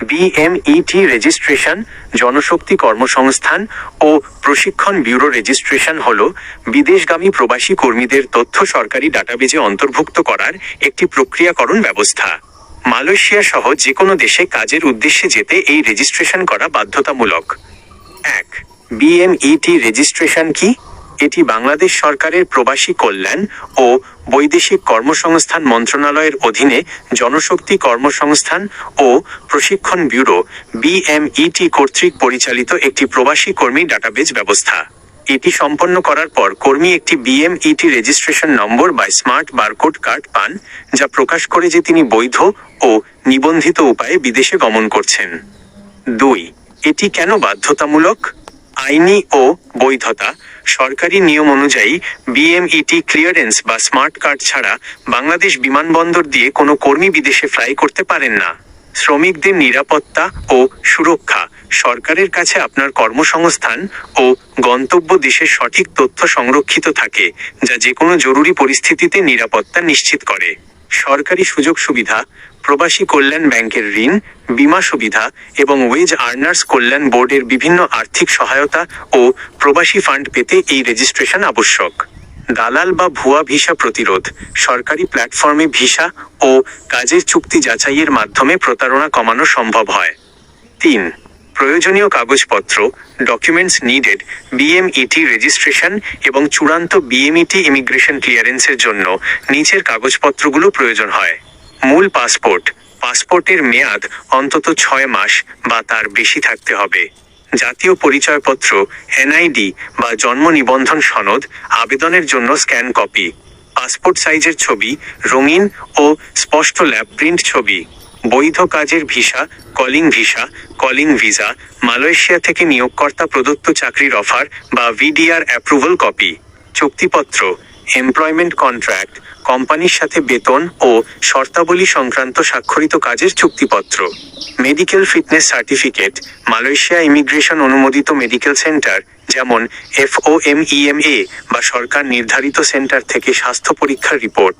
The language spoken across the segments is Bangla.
বিএমইটি রেজিস্ট্রেশন, জনশক্তি কর্মসংস্থান ও প্রশিক্ষণ ব্যুরো রেজিস্ট্রেশন হল বিদেশগামী প্রবাসী কর্মীদের তথ্য সরকারি ডাটাবেজে অন্তর্ভুক্ত করার একটি প্রক্রিয়াকরণ ব্যবস্থা। মালয়েশিয়া সহ যে কোনো দেশে কাজের উদ্দেশ্যে যেতে এই রেজিস্ট্রেশন করা বাধ্যতামূলক। ১. বিএমইটি রেজিস্ট্রেশন কি? এটি বাংলাদেশ সরকারের প্রবাসী কল্যাণ ও বৈদেশিক কর্মসংস্থান মন্ত্রণালয়ের অধীনে জনশক্তি কর্মসংস্থান ও প্রশিক্ষণ ব্যুরো বিএমইটি কর্তৃক পরিচালিত একটি প্রবাসী কর্মী ডাটাবেজ ব্যবস্থা। এটি সম্পন্ন করার পর কর্মী একটি বিএমইটি রেজিস্ট্রেশন নম্বর বা স্মার্ট বারকোড কার্ড পান, যা প্রকাশ করে যে তিনি বৈধ ও নিবন্ধিত উপায়ে বিদেশে গমন করছেন। ২. এটি কেন বাধ্যতামূলক? আইনি ও বৈধতা। সরকারি নিয়ম অনুযায়ী বিএমইটি ক্লিয়ারেন্স বা স্মার্ট কার্ড ছাড়া বাংলাদেশ বিমানবন্দর দিয়ে কোনো কর্মী বিদেশে ফ্লাই করতে পারেন না। শ্রমিকদের নিরাপত্তা ও সুরক্ষা। সরকারের কাছে আপনার কর্মসংস্থান ও গন্তব্য দেশের সঠিক তথ্য সংরক্ষিত থাকে, যা যে কোনো জরুরি পরিস্থিতিতে নিরাপত্তা নিশ্চিত করে। সরকারি সুযোগ সুবিধা, প্রবাসী কল্যাণ ব্যাংকের ঋণ, বীমা সুবিধা এবং ওয়েজ আর্নার্স কল্যাণ বোর্ডের বিভিন্ন আর্থিক সহায়তা ও প্রবাসী ফান্ড পেতে এই রেজিস্ট্রেশন আবশ্যক। দালাল বা ভুয়া ভিসা প্রতিরোধ। সরকারি প্ল্যাটফর্মে ভিসা ও কাজের চুক্তি যাচাইয়ের মাধ্যমে প্রতারণা কমানো সম্ভব হয়। ৩. প্রয়োজনীয় কাগজপত্র, ডকুমেন্টস নিডেড। বিএমইটি রেজিস্ট্রেশন এবং চূড়ান্ত বিএমইটি ইমিগ্রেশন ক্লিয়ারেন্সের জন্য নিচের কাগজপত্রগুলো প্রয়োজন হয়। মূল পাসপোর্ট। পাসপোর্টের মেয়াদ অন্তত ৬ মাস বা তার বেশি থাকতে হবে। জাতীয় পরিচয়পত্র, এনআইডি বা জন্ম নিবন্ধন সনদ, আবেদনের জন্য স্ক্যান কপি। পাসপোর্ট সাইজের ছবি, রঙিন ও স্পষ্ট ল্যাব প্রিন্ট ছবি। বৈধ কাজের ভিসা, কলিং ভিসা, মালয়েশিয়া থেকে নিয়োগকর্তা প্রদত্ত চাকরির অফার বা ভিডিআর অ্যাপ্রুভাল কপি। চুক্তিপত্র, এমপ্লয়মেন্ট কন্ট্রাক্ট, কোম্পানির সাথে বেতন ও শর্তাবলী সংক্রান্ত স্বাক্ষরিত কাজের চুক্তিপত্র। Medical fitness certificate, Malaysia immigration অনুমোদিত মেডিকেল সেন্টার যেমন FOMEMA বা সরকার নির্ধারিত সেন্টার থেকে স্বাস্থ্য পরীক্ষার রিপোর্ট।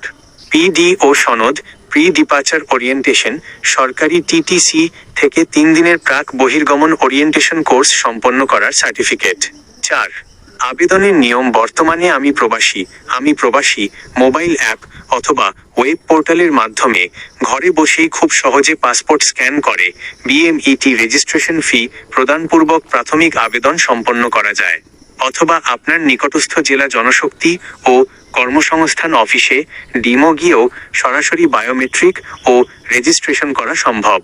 PDO সনদ, প্রি ডিপার্চার ওরিয়েন্টেশন, সরকারি TTC থেকে 3 দিনের প্রাক বহির্গমন ওরিয়েন্টেশন কোর্স সম্পন্ন করার সার্টিফিকেট। ৪. আবেদনের নিয়ম। বর্তমানে আমি প্রবাসী মোবাইল অ্যাপ অথবা ওয়েব পোর্টালের মাধ্যমে ঘরে বসেই খুব সহজে পাসপোর্ট স্ক্যান করে বিএমইটি রেজিস্ট্রেশন ফি প্রদানপূর্বক প্রাথমিক আবেদন সম্পন্ন করা যায়। অথবা আপনার নিকটস্থ জেলা জনশক্তি ও কর্মসংস্থান অফিসে ডিমো গিয়েও সরাসরি বায়োমেট্রিক ও রেজিস্ট্রেশন করা সম্ভব।